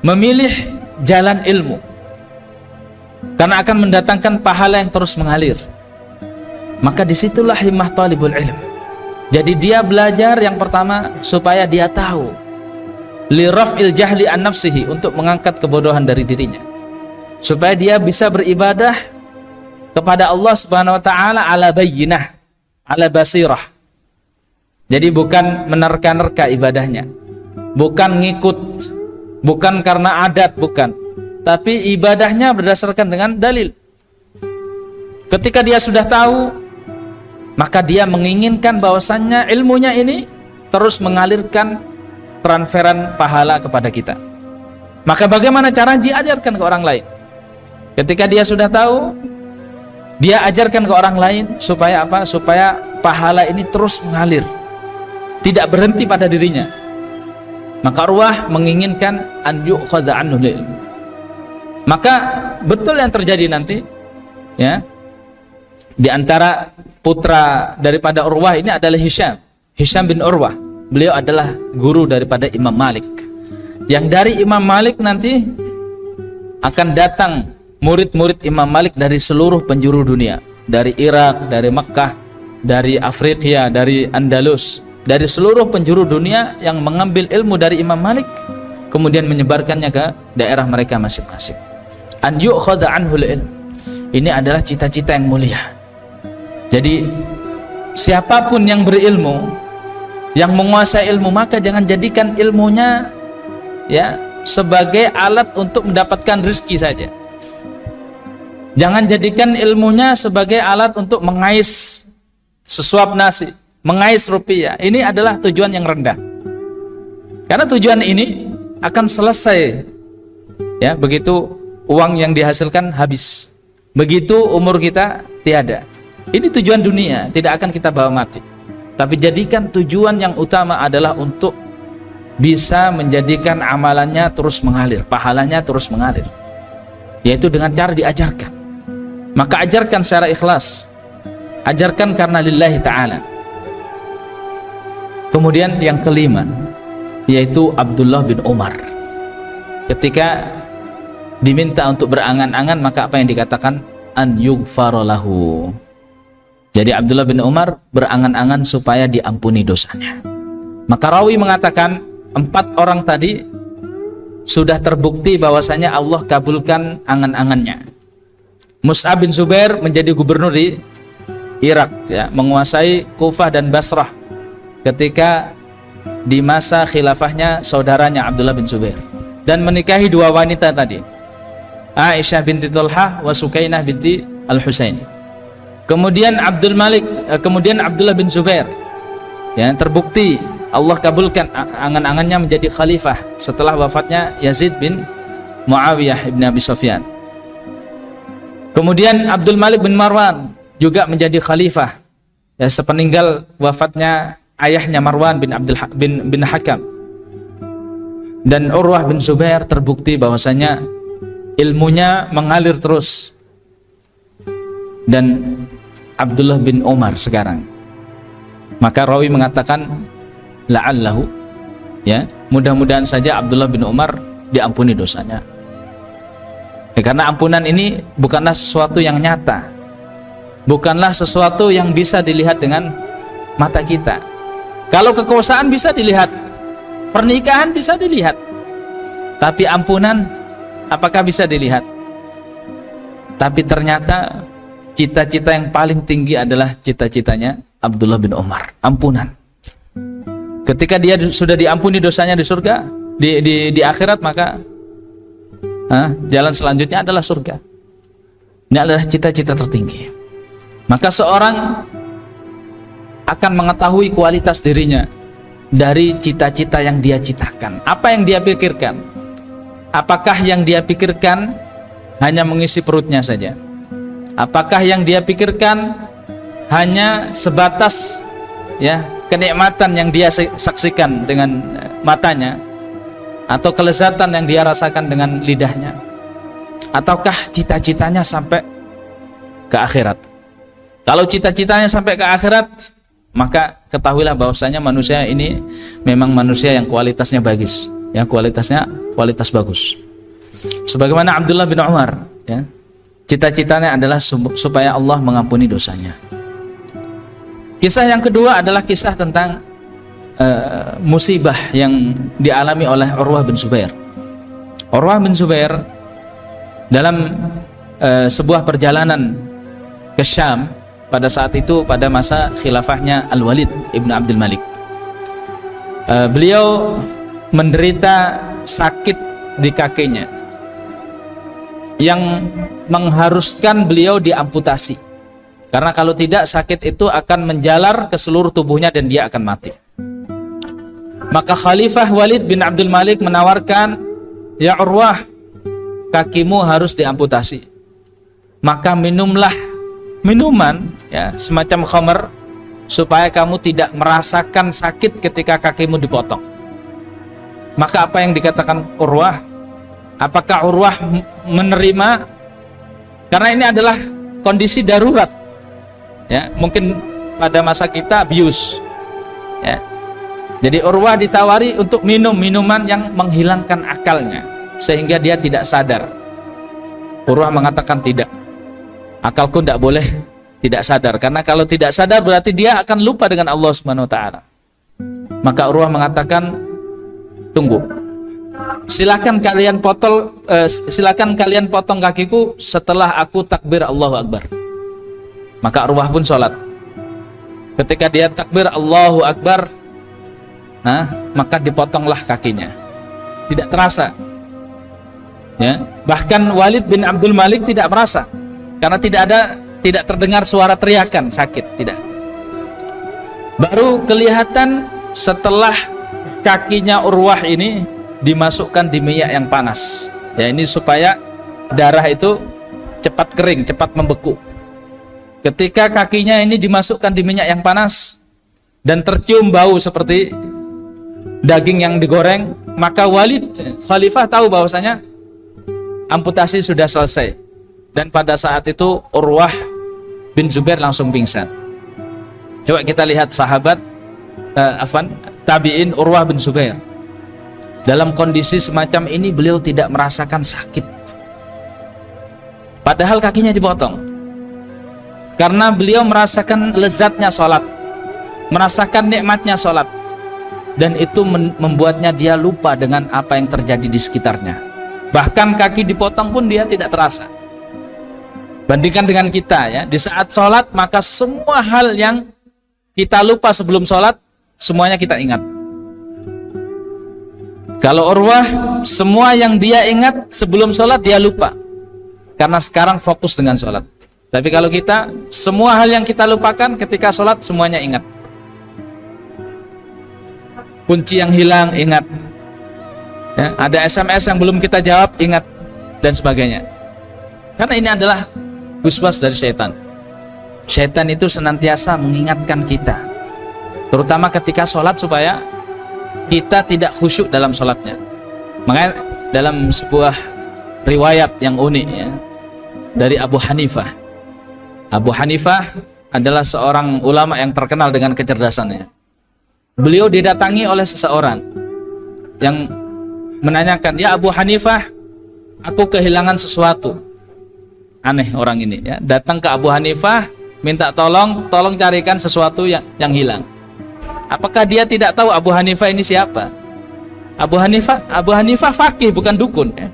memilih jalan ilmu karena akan mendatangkan pahala yang terus mengalir. Maka disitulah himmah talibul ilm. Jadi dia belajar yang pertama supaya dia tahu, li raf'il jahli an nafsihi, untuk mengangkat kebodohan dari dirinya, supaya dia bisa beribadah kepada Allah Subhanahu wa taala ala bayyinah, ala basirah. Jadi bukan menerka-nerka ibadahnya, bukan ngikut, bukan karena adat, bukan, tapi ibadahnya berdasarkan dengan dalil. Ketika dia sudah tahu, maka dia menginginkan bahwasannya ilmunya ini terus mengalirkan transferan pahala kepada kita. Maka bagaimana cara diajarkan ke orang lain? Ketika dia sudah tahu, dia ajarkan ke orang lain supaya apa? Supaya pahala ini terus mengalir, tidak berhenti pada dirinya. Maka Urwah menginginkan an yu'khadha anhu ilmu. Maka betul yang terjadi nanti, ya, di antara putra daripada Urwah ini adalah Hisham bin Urwah. Beliau adalah guru daripada Imam Malik. Yang dari Imam Malik nanti akan datang murid-murid Imam Malik dari seluruh penjuru dunia, dari Irak, dari Makkah, dari Afrika, dari Andalus, dari seluruh penjuru dunia yang mengambil ilmu dari Imam Malik, kemudian menyebarkannya ke daerah mereka masing-masing. An yu'khadha anhul ilm. Ini adalah cita-cita yang mulia. Jadi siapapun yang berilmu, yang menguasai ilmu, maka jangan jadikan ilmunya, ya, sebagai alat untuk mendapatkan rezeki saja. Jangan jadikan ilmunya sebagai alat untuk mengais sesuap nasi, mengais rupiah. Ini adalah tujuan yang rendah. Karena tujuan ini akan selesai, ya, begitu uang yang dihasilkan habis, begitu umur kita tiada. Ini tujuan dunia, tidak akan kita bawa mati. Tapi jadikan tujuan yang utama adalah untuk bisa menjadikan amalannya terus mengalir, pahalanya terus mengalir, yaitu dengan cara diajarkan. Maka ajarkan secara ikhlas, ajarkan karena lillahi ta'ala. Kemudian yang kelima, yaitu Abdullah bin Umar. Ketika diminta untuk berangan-angan, maka apa yang dikatakan? An yughfara lahu. Jadi Abdullah bin Umar berangan-angan supaya diampuni dosanya. Maka rawi mengatakan 4 orang tadi sudah terbukti bahwasanya Allah kabulkan angan-angannya. Mus'ab bin Zubair menjadi gubernur di Irak, ya, menguasai Kufah dan Basrah ketika di masa khilafahnya saudaranya Abdullah bin Zubair, dan menikahi 2 wanita tadi, Aisyah binti Talhah wa Sukainah binti Al-Husain. Kemudian Abdullah bin Zubair, ya, terbukti Allah kabulkan angan-angannya menjadi khalifah setelah wafatnya Yazid bin Muawiyah ibn Abi Sufyan. Kemudian Abdul Malik bin Marwan juga menjadi khalifah, ya, sepeninggal wafatnya ayahnya Marwan bin Hakam. Dan Urwah bin Zubair terbukti bahwasanya ilmunya mengalir terus. Dan Abdullah bin Umar sekarang, maka rawi mengatakan la'allahu, ya, mudah-mudahan saja Abdullah bin Umar diampuni dosanya. Karena ampunan ini bukanlah sesuatu yang nyata, bukanlah sesuatu yang bisa dilihat dengan mata kita. Kalau kekuasaan bisa dilihat, pernikahan bisa dilihat, tapi ampunan apakah bisa dilihat? Tapi ternyata cita-cita yang paling tinggi adalah cita-citanya Abdullah bin Umar, ampunan. Ketika dia sudah diampuni dosanya di surga, di akhirat, maka jalan selanjutnya adalah surga. Ini adalah cita-cita tertinggi. Maka seorang akan mengetahui kualitas dirinya dari cita-cita yang dia citakan. Apa yang dia pikirkan? Apakah yang dia pikirkan hanya mengisi perutnya saja? Apakah yang dia pikirkan hanya sebatas, ya, kenikmatan yang dia saksikan dengan matanya, atau kelezatan yang dia rasakan dengan lidahnya, ataukah cita-citanya sampai ke akhirat? Kalau cita-citanya sampai ke akhirat, maka ketahuilah bahwasanya manusia ini memang manusia yang kualitasnya bagus, ya, kualitas bagus. Sebagaimana Abdullah bin Umar, ya, cita-citanya adalah supaya Allah mengampuni dosanya. Kisah yang kedua adalah kisah tentang musibah yang dialami oleh Urwah bin Zubair. Urwah bin Zubair dalam sebuah perjalanan ke Syam pada saat itu, pada masa khilafahnya Al-Walid ibn Abdul Malik, beliau menderita sakit di kakinya yang mengharuskan beliau diamputasi, karena kalau tidak sakit itu akan menjalar ke seluruh tubuhnya dan dia akan mati. Maka Khalifah Walid bin Abdul Malik menawarkan, ya Urwah, kakimu harus diamputasi, maka minumlah minuman, ya, semacam khamr, supaya kamu tidak merasakan sakit ketika kakimu dipotong. Maka apa yang dikatakan Urwah? Apakah Urwah menerima? Karena ini adalah kondisi darurat, ya, mungkin pada masa kita bius, ya. Jadi Urwah ditawari untuk minum minuman yang menghilangkan akalnya sehingga dia tidak sadar. Urwah mengatakan tidak, akalku tidak boleh tidak sadar, karena kalau tidak sadar berarti dia akan lupa dengan Allah Subhanahu wa taala. Maka Urwah mengatakan, tunggu, silakan kalian potong kakiku setelah aku takbir Allahu Akbar. Maka Urwah pun sholat. Ketika dia takbir Allahu Akbar, maka dipotonglah kakinya, tidak terasa, ya. Bahkan Walid bin Abdul Malik tidak merasa, karena tidak terdengar suara teriakan sakit, tidak. Baru kelihatan setelah kakinya Urwah ini dimasukkan di minyak yang panas, ya, ini supaya darah itu cepat kering, cepat membeku. Ketika kakinya ini dimasukkan di minyak yang panas dan tercium bau seperti daging yang digoreng, maka Walid Khalifah tahu bahwasanya amputasi sudah selesai. Dan pada saat itu Urwah bin Zubair langsung pingsan. Coba kita lihat sahabat tabi'in Urwah bin Zubair. Dalam kondisi semacam ini beliau tidak merasakan sakit, padahal kakinya dipotong. Karena beliau merasakan lezatnya sholat, merasakan nikmatnya sholat, dan itu membuatnya dia lupa dengan apa yang terjadi di sekitarnya. Bahkan kaki dipotong pun dia tidak terasa. Bandingkan dengan kita, ya, di saat sholat, maka semua hal yang kita lupa sebelum sholat, semuanya kita ingat. Kalau Urwah, semua yang dia ingat sebelum sholat dia lupa, karena sekarang fokus dengan sholat. Tapi kalau kita, semua hal yang kita lupakan ketika sholat semuanya ingat. Kunci yang hilang ingat, ya, ada SMS yang belum kita jawab ingat, dan sebagainya. Karena ini adalah waswas dari syaitan. Syaitan itu senantiasa mengingatkan kita, terutama ketika sholat, supaya kita tidak khusyuk dalam sholatnya. Makanya dalam sebuah riwayat yang unik ya, dari Abu Hanifah. Abu Hanifah adalah seorang ulama yang terkenal dengan kecerdasannya. Beliau didatangi oleh seseorang yang menanyakan, "Ya Abu Hanifah, aku kehilangan sesuatu." Aneh orang ini ya, datang ke Abu Hanifah minta tolong carikan sesuatu yang hilang. Apakah dia tidak tahu Abu Hanifah ini siapa? Abu Hanifah faqih, bukan dukun ya.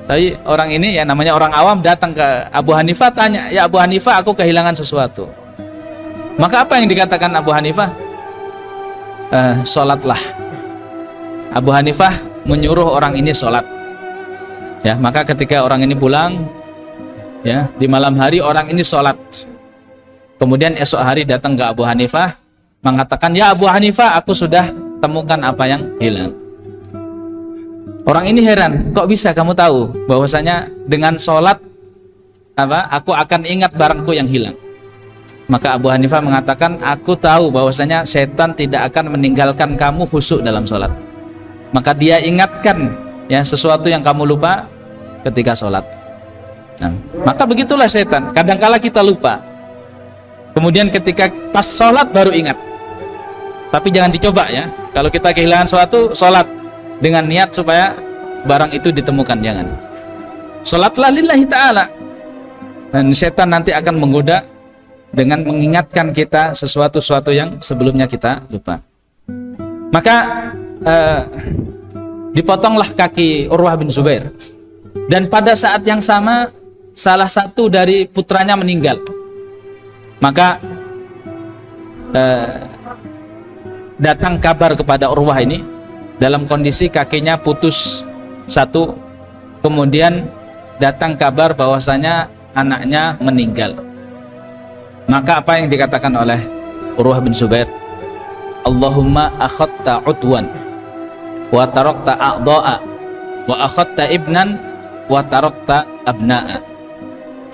Tapi orang ini ya namanya orang awam datang ke Abu Hanifah, tanya, "Ya Abu Hanifah, aku kehilangan sesuatu." Maka apa yang dikatakan Abu Hanifah? Sholatlah. Abu Hanifah menyuruh orang ini sholat. Ya, maka ketika orang ini pulang, ya di malam hari orang ini sholat. Kemudian esok hari datang ke Abu Hanifah mengatakan, "Ya Abu Hanifah, aku sudah temukan apa yang hilang." Orang ini heran, "Kok bisa kamu tahu bahwasanya dengan sholat aku akan ingat barangku yang hilang?" Maka Abu Hanifah mengatakan, "Aku tahu bahwasanya setan tidak akan meninggalkan kamu khusyuk dalam sholat. Maka dia ingatkan ya sesuatu yang kamu lupa ketika sholat." Nah, maka begitulah setan. Kadangkala kita lupa, kemudian ketika pas sholat baru ingat. Tapi jangan dicoba ya. Kalau kita kehilangan sesuatu, sholat dengan niat supaya barang itu ditemukan, jangan. Sholatlah lillahi ta'ala. Dan setan nanti akan menggoda dengan mengingatkan kita sesuatu yang sebelumnya kita lupa. Maka dipotonglah kaki Urwah bin Zubair. Dan pada saat yang sama salah satu dari putranya meninggal. Maka datang kabar kepada Urwah ini dalam kondisi kakinya putus satu. Kemudian datang kabar bahwasanya anaknya meninggal. Maka apa yang dikatakan oleh Urwah bin Zubair? "Allahumma akhadta udwan wa tarakta a'da'a wa akhadta ibnan wa tarakta abna'a."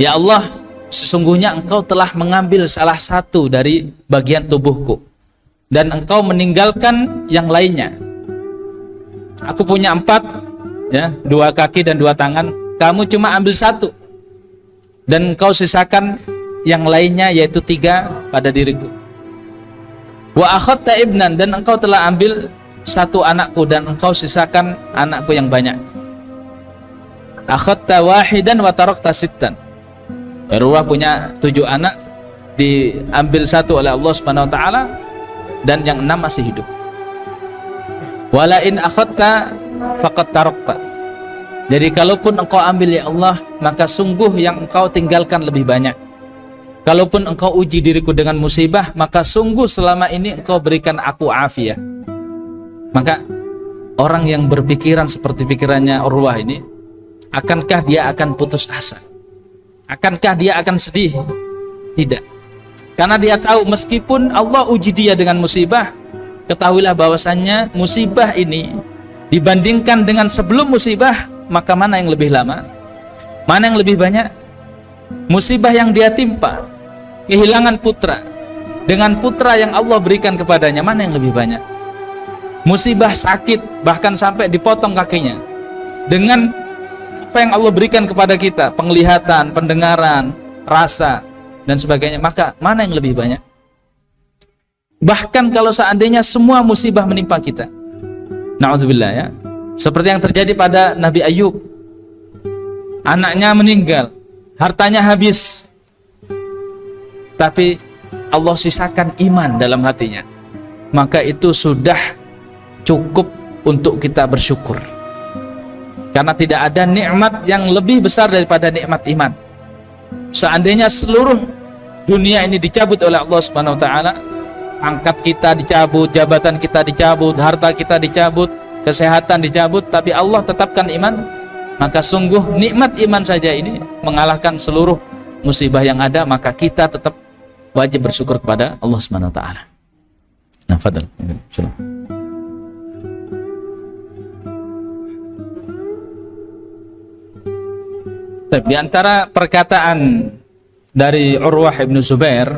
Ya Allah, sesungguhnya engkau telah mengambil salah satu dari bagian tubuhku dan engkau meninggalkan yang lainnya. Aku punya 4 ya, 2 kaki dan 2 tangan, kamu cuma ambil 1 dan engkau sisakan yang lainnya, yaitu 3 pada diriku. Wa akhadta ibnan, dan engkau telah ambil 1 anakku dan engkau sisakan anakku yang banyak. Akhadta wahidan wa tarakta sittan. Urwah punya 7 anak, diambil 1 oleh Allah Subhanahu wa taala dan yang 6 masih hidup. Wala in akhadta faqad tarakta. Jadi kalaupun engkau ambil ya Allah, maka sungguh yang engkau tinggalkan lebih banyak. Kalaupun engkau uji diriku dengan musibah, maka sungguh selama ini engkau berikan aku afiat. Maka orang yang berpikiran seperti pikirannya Urwah ini, akankah dia akan putus asa? Akankah dia akan sedih? Tidak. Karena dia tahu meskipun Allah uji dia dengan musibah, ketahuilah bahwasannya musibah ini dibandingkan dengan sebelum musibah, maka mana yang lebih lama? Mana yang lebih banyak? Musibah yang dia timpa, kehilangan putra, dengan putra yang Allah berikan kepadanya, mana yang lebih banyak? Musibah sakit, bahkan sampai dipotong kakinya, dengan apa yang Allah berikan kepada kita, penglihatan, pendengaran, rasa, dan sebagainya, maka mana yang lebih banyak? Bahkan kalau seandainya semua musibah menimpa kita, na'udzubillah ya, seperti yang terjadi pada Nabi Ayub, anaknya meninggal, hartanya habis, tapi Allah sisakan iman dalam hatinya, maka itu sudah cukup untuk kita bersyukur. Karena tidak ada nikmat yang lebih besar daripada nikmat iman. Seandainya seluruh dunia ini dicabut oleh Allah Subhanahu wa taala, pangkat kita dicabut, jabatan kita dicabut, harta kita dicabut, kesehatan dicabut, tapi Allah tetapkan iman, maka sungguh nikmat iman saja ini mengalahkan seluruh musibah yang ada. Maka kita tetap wajib bersyukur kepada Allah Subhanahu wa taala. Nah, fadal. Di antara perkataan dari Urwah bin Zubair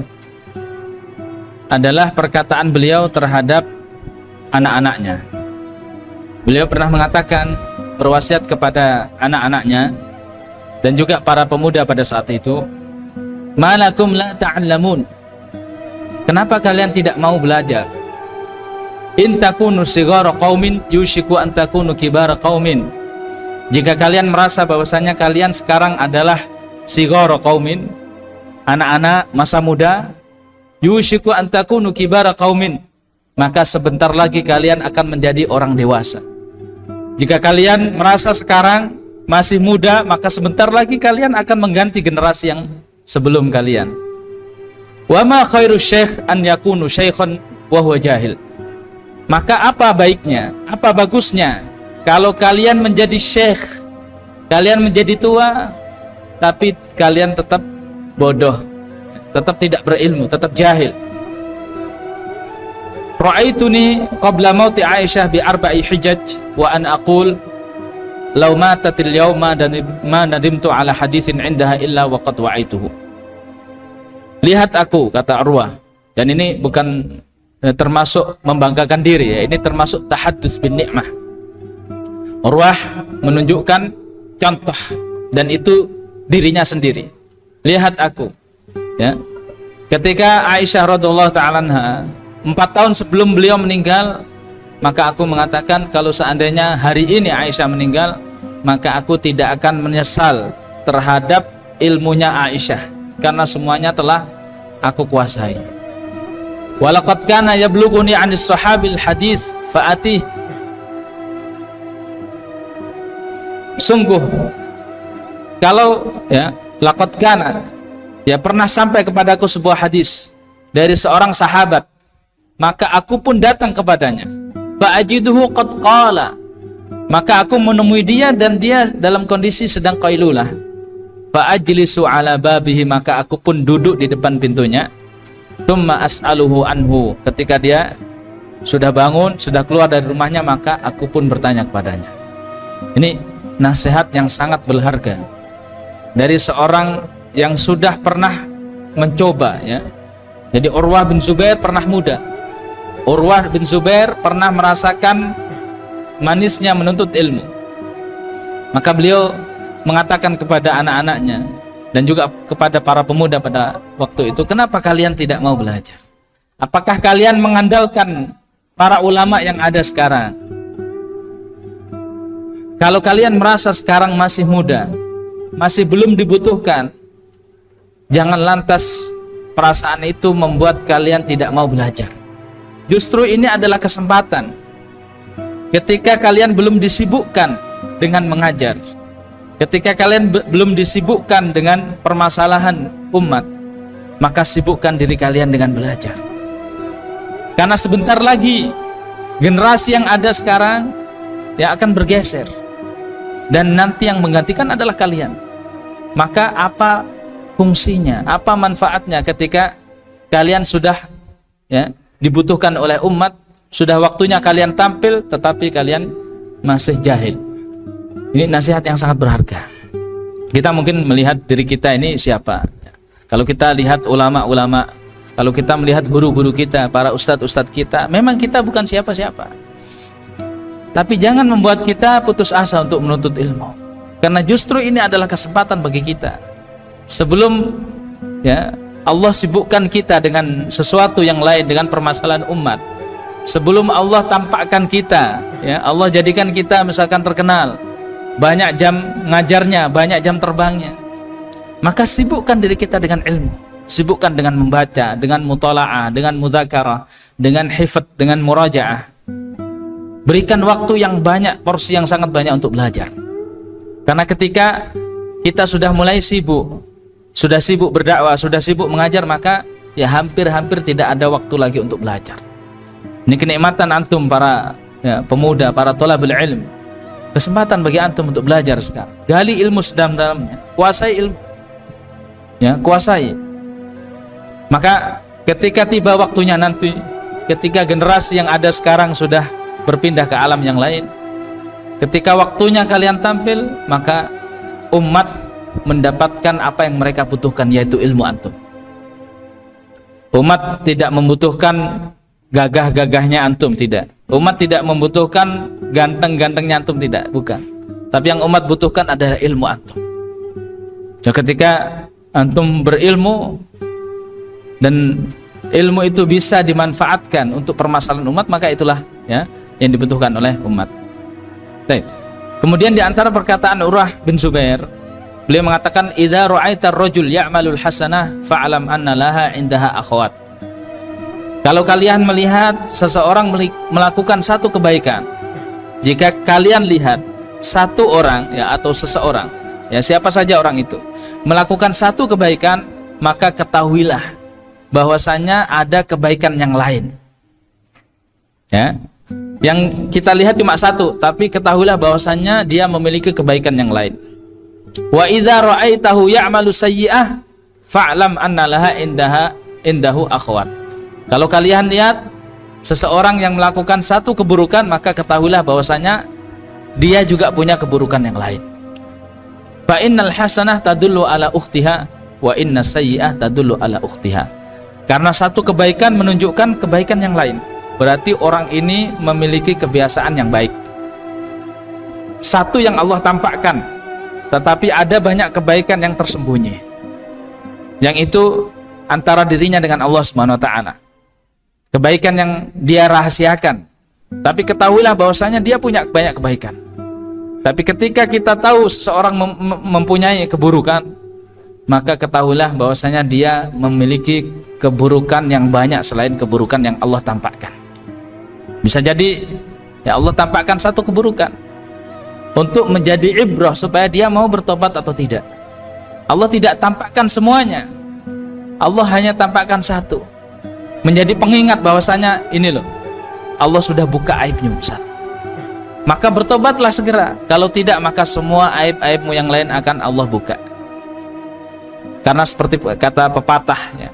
adalah perkataan beliau terhadap anak-anaknya. Beliau pernah mengatakan, berwasiat kepada anak-anaknya dan juga para pemuda pada saat itu, malakum la ta'allamun, kenapa kalian tidak mau belajar? In takunu sigara qaumin yushiku an takunu kibara qaumin, jika kalian merasa bahwasanya kalian sekarang adalah sigara qaumin, anak-anak masa muda, yushiku an takunu kibara qaumin, maka sebentar lagi kalian akan menjadi orang dewasa. Jika kalian merasa sekarang masih muda, maka sebentar lagi kalian akan mengganti generasi yang sebelum kalian. Wa ma khairu syekh an yakunu syaikhan wa huwa jahil. Maka apa baiknya, apa bagusnya kalau kalian menjadi syekh, kalian menjadi tua, tapi kalian tetap bodoh, tetap tidak berilmu, tetap jahil. Ra'aituni qabla mauti Aisyah bi arba'i hijaj wa an aqul law matatil yawma dan ma nadimtu ala haditsin indaha illa wa qad wa'aituhu. Lihat aku, kata Urwah, dan ini bukan termasuk membanggakan diri ya, ini termasuk tahaddus bin ni'mah. Urwah menunjukkan contoh dan itu dirinya sendiri. Lihat aku ya, ketika Aisyah radhiyallahu ta'ala anha 4 tahun sebelum beliau meninggal, maka aku mengatakan kalau seandainya hari ini Aisyah meninggal, maka aku tidak akan menyesal terhadap ilmunya Aisyah, karena semuanya telah aku kuasai. Walaqad kana yablughuni 'anis sahabil hadis fa'atih. Sungguh kalau ya, laqad kana ya, pernah sampai kepadaku sebuah hadis dari seorang sahabat, maka aku pun datang kepadanya. Fa'ajiduhu qad qala, maka aku menemui dia dan dia dalam kondisi sedang qailulah. Fa'ajlisu ala babihi, maka aku pun duduk di depan pintunya. Tsumma as'aluhu anhu, ketika dia sudah bangun, sudah keluar dari rumahnya, maka aku pun bertanya kepadanya. Ini nasihat yang sangat berharga dari seorang yang sudah pernah mencoba ya. Jadi Urwah bin Zubair pernah muda. Urwah bin Zubair pernah merasakan manisnya menuntut ilmu. Maka beliau mengatakan kepada anak-anaknya dan juga kepada para pemuda pada waktu itu, kenapa kalian tidak mau belajar? Apakah kalian mengandalkan para ulama yang ada sekarang? Kalau kalian merasa sekarang masih muda, masih belum dibutuhkan, jangan lantas perasaan itu membuat kalian tidak mau belajar. Justru ini adalah kesempatan. Ketika kalian belum disibukkan dengan mengajar, ketika kalian belum disibukkan dengan permasalahan umat, maka sibukkan diri kalian dengan belajar. Karena sebentar lagi generasi yang ada sekarang yang akan bergeser, dan nanti yang menggantikan adalah kalian. Maka apa fungsinya, apa manfaatnya ketika kalian sudah ya, dibutuhkan oleh umat, sudah waktunya kalian tampil tetapi kalian masih jahil. Ini nasihat yang sangat berharga. Kita mungkin melihat diri kita ini siapa. Kalau kita lihat ulama-ulama, kalau kita melihat guru-guru kita, para ustadz-ustadz kita, memang kita bukan siapa-siapa. Tapi jangan membuat kita putus asa untuk menuntut ilmu, karena justru ini adalah kesempatan bagi kita. Sebelum ya Allah sibukkan kita dengan sesuatu yang lain, dengan permasalahan umat, sebelum Allah tampakkan kita ya, Allah jadikan kita misalkan terkenal, banyak jam ngajarnya, banyak jam terbangnya, maka sibukkan diri kita dengan ilmu, sibukkan dengan membaca, dengan mutala'ah, dengan mudzakarah, dengan hifdz, dengan murajaah. Berikan waktu yang banyak, porsi yang sangat banyak untuk belajar. Karena ketika kita sudah mulai sibuk, sudah sibuk berdakwah, sudah sibuk mengajar, maka ya hampir-hampir tidak ada waktu lagi untuk belajar. Ini kenikmatan antum para ya, pemuda, para thalabul ilm. Kesempatan bagi antum untuk belajar sekarang. Gali ilmu sedalam-dalamnya, kuasai ilmu. Ya, kuasai. Maka ketika tiba waktunya nanti, ketika generasi yang ada sekarang sudah berpindah ke alam yang lain, ketika waktunya kalian tampil, maka umat mendapatkan apa yang mereka butuhkan, yaitu ilmu antum. Umat tidak membutuhkan gagah-gagahnya antum, tidak. Umat tidak membutuhkan ganteng-gantengnya antum, tidak, bukan. Tapi yang umat butuhkan adalah ilmu antum. Ya, ketika antum berilmu dan ilmu itu bisa dimanfaatkan untuk permasalahan umat, maka itulah ya yang dibutuhkan oleh umat. Baik. Kemudian di antara perkataan Urwah bin Zubair, beliau mengatakan, "Idza ra'aita ar-rajul ya'malul hasanah fa'lam anna laha 'indaha akhawat." Kalau kalian melihat seseorang melakukan satu kebaikan, jika kalian lihat satu orang ya atau seseorang, ya siapa saja orang itu, melakukan satu kebaikan, maka ketahuilah bahwasanya ada kebaikan yang lain. Ya. Yang kita lihat cuma satu, tapi ketahuilah bahwasanya dia memiliki kebaikan yang lain. Wa idza ra'aitahu ya'malu sayyi'ah fa'lam anna laha indahu akhwat. Kalau kalian lihat seseorang yang melakukan satu keburukan, maka ketahuilah bahwasanya dia juga punya keburukan yang lain. Fa innal hasanah tadullu ala ukhtiha wa inna sayyi'ah tadullu ala ukhtiha. Karena satu kebaikan menunjukkan kebaikan yang lain, berarti orang ini memiliki kebiasaan yang baik. Satu yang Allah tampakkan, tetapi ada banyak kebaikan yang tersembunyi, yang itu antara dirinya dengan Allah Subhanahu wa taala. Kebaikan yang dia rahasiakan, tapi ketahuilah bahwasanya dia punya banyak kebaikan. Tapi ketika kita tahu seseorang mempunyai keburukan, maka ketahuilah bahwasanya dia memiliki keburukan yang banyak selain keburukan yang Allah tampakkan. Bisa jadi ya Allah tampakkan satu keburukan untuk menjadi ibrah supaya dia mau bertobat atau tidak. Allah tidak tampakkan semuanya, Allah hanya tampakkan satu, menjadi pengingat bahwasanya ini loh, Allah sudah buka aibmu satu, maka bertobatlah segera. Kalau tidak, maka semua aib-aibmu yang lain akan Allah buka. Karena seperti kata pepatah ya,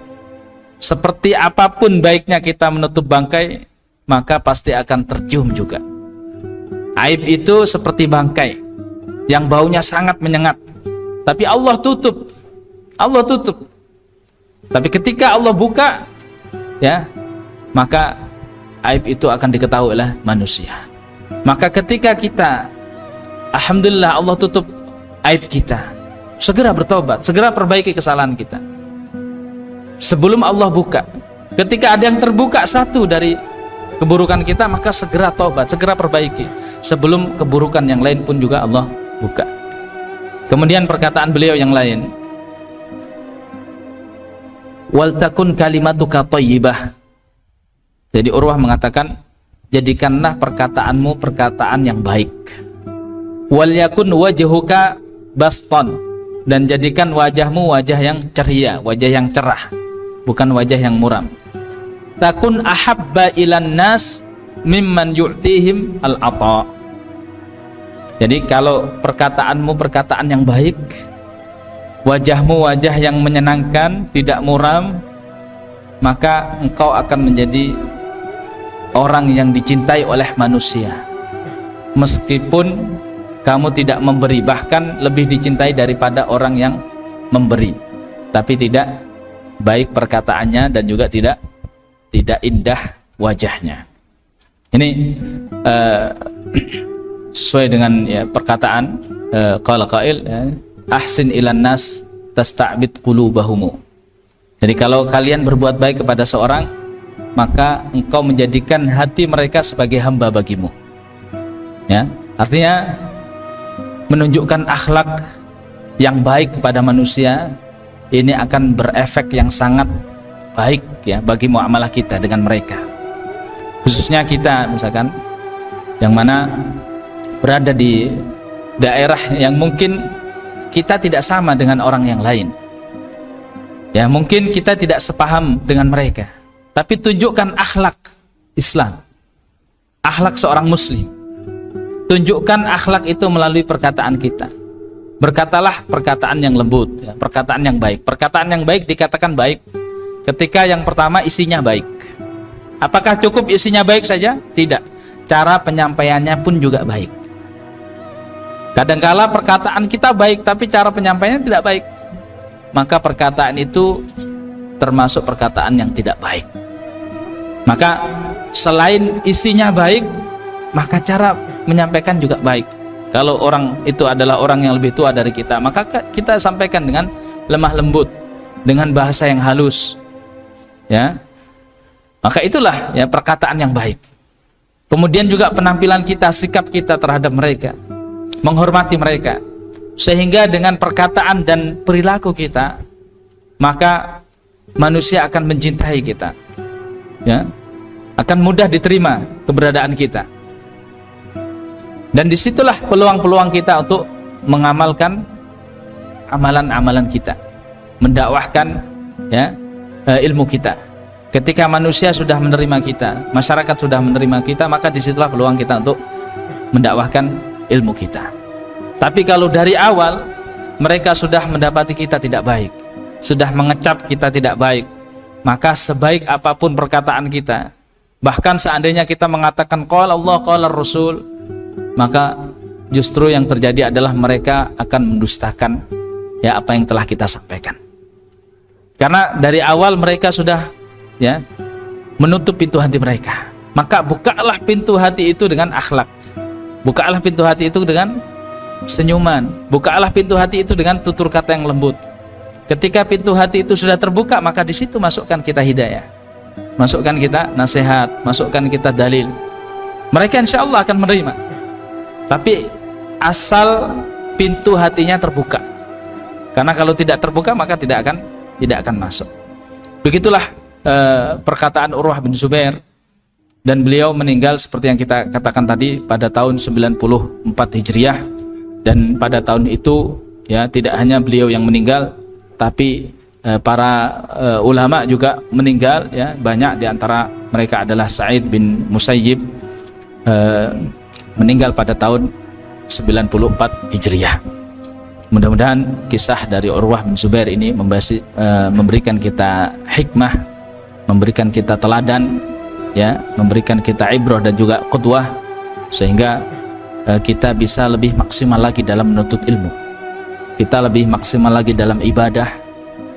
seperti apapun baiknya kita menutup bangkai, maka pasti akan tercium juga. Aib itu seperti bangkai yang baunya sangat menyengat, tapi Allah tutup. Tapi ketika Allah buka, ya, maka aib itu akan diketahui oleh manusia. Maka ketika kita, alhamdulillah Allah tutup aib kita, segera bertobat, segera perbaiki kesalahan kita sebelum Allah buka. Ketika ada yang terbuka satu dari keburukan kita, maka segera tobat, segera perbaiki sebelum keburukan yang lain pun juga Allah buka. Kemudian perkataan beliau yang lain, wal takun kalimatuka thayyibah. Jadi Urwah mengatakan, jadikanlah perkataanmu perkataan yang baik. Wal yakun wajhuka baston, dan jadikan wajahmu wajah yang ceria, wajah yang cerah, bukan wajah yang muram. Takun ahabba ilan nas mimman yu'tihim al-ata. Jadi kalau perkataanmu perkataan yang baik, wajahmu wajah yang menyenangkan, tidak muram, maka engkau akan menjadi orang yang dicintai oleh manusia. Meskipun kamu tidak memberi, bahkan lebih dicintai daripada orang yang memberi, tapi tidak baik perkataannya dan juga tidak indah wajahnya. Ini sesuai dengan ya, perkataan qala qail ya, ahsin ilan nas tasta'bid qulubahumu. Jadi kalau kalian berbuat baik kepada seorang, maka engkau menjadikan hati mereka sebagai hamba bagimu. Ya, artinya menunjukkan akhlak yang baik kepada manusia, ini akan berefek yang sangat baik ya bagi muamalah kita dengan mereka. Khususnya kita misalkan yang mana berada di daerah yang mungkin kita tidak sama dengan orang yang lain. Ya, mungkin kita tidak sepaham dengan mereka, tapi tunjukkan akhlak Islam, akhlak seorang muslim. Tunjukkan akhlak itu melalui perkataan kita. Berkatalah perkataan yang lembut ya, perkataan yang baik. Perkataan yang baik dikatakan baik ketika yang pertama isinya baik. Apakah cukup isinya baik saja? Tidak. Cara penyampaiannya pun juga baik. Kadangkala perkataan kita baik tapi cara penyampaiannya tidak baik, maka perkataan itu termasuk perkataan yang tidak baik. Maka selain isinya baik, maka cara menyampaikan juga baik. Kalau orang itu adalah orang yang lebih tua dari kita, maka kita sampaikan dengan lemah lembut, dengan bahasa yang halus, ya. Maka itulah ya perkataan yang baik. Kemudian juga penampilan kita, sikap kita terhadap mereka, menghormati mereka, sehingga dengan perkataan dan perilaku kita, maka manusia akan mencintai kita, ya, akan mudah diterima keberadaan kita. Dan disitulah peluang-peluang kita untuk mengamalkan amalan-amalan kita, mendakwahkan ya ilmu kita. Ketika manusia sudah menerima kita, masyarakat sudah menerima kita, maka disitulah peluang kita untuk mendakwahkan ilmu kita. Tapi kalau dari awal mereka sudah mendapati kita tidak baik, sudah mengecap kita tidak baik, maka sebaik apapun perkataan kita, bahkan seandainya kita mengatakan qala Allah qala Rasul, maka justru yang terjadi adalah mereka akan mendustakan ya apa yang telah kita sampaikan. Karena dari awal mereka sudah ya menutup pintu hati mereka. Maka bukalah pintu hati itu dengan akhlak, bukalah pintu hati itu dengan senyuman, bukalah pintu hati itu dengan tutur kata yang lembut. Ketika pintu hati itu sudah terbuka, maka di situ masukkan kita hidayah, masukkan kita nasihat, masukkan kita dalil. Mereka insya Allah akan menerima. Tapi asal pintu hatinya terbuka. Karena kalau tidak terbuka, maka tidak akan masuk. Begitulah perkataan Urwah bin Zubair, dan beliau meninggal seperti yang kita katakan tadi pada tahun 94 Hijriah. Dan pada tahun itu ya tidak hanya beliau yang meninggal, tapi para ulama juga meninggal ya. Banyak diantara mereka adalah Sa'id bin Musayyib, meninggal pada tahun 94 Hijriah. Mudah-mudahan kisah dari Urwah bin Zubair ini memberikan kita hikmah, memberikan kita teladan ya, memberikan kita ibrah dan juga qudwah, sehingga kita bisa lebih maksimal lagi dalam menuntut ilmu, kita lebih maksimal lagi dalam ibadah,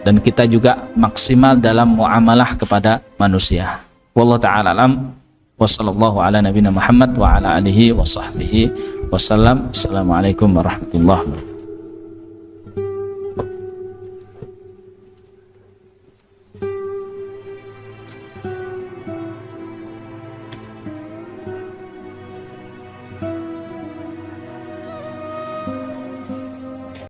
dan kita juga maksimal dalam muamalah kepada manusia. Wallahu ta'ala alam, wa sallallahu ala nabiyina Muhammad wa ala alihi wa sahbihi wasallam. Assalamualaikum warahmatullahi wabarakatuh.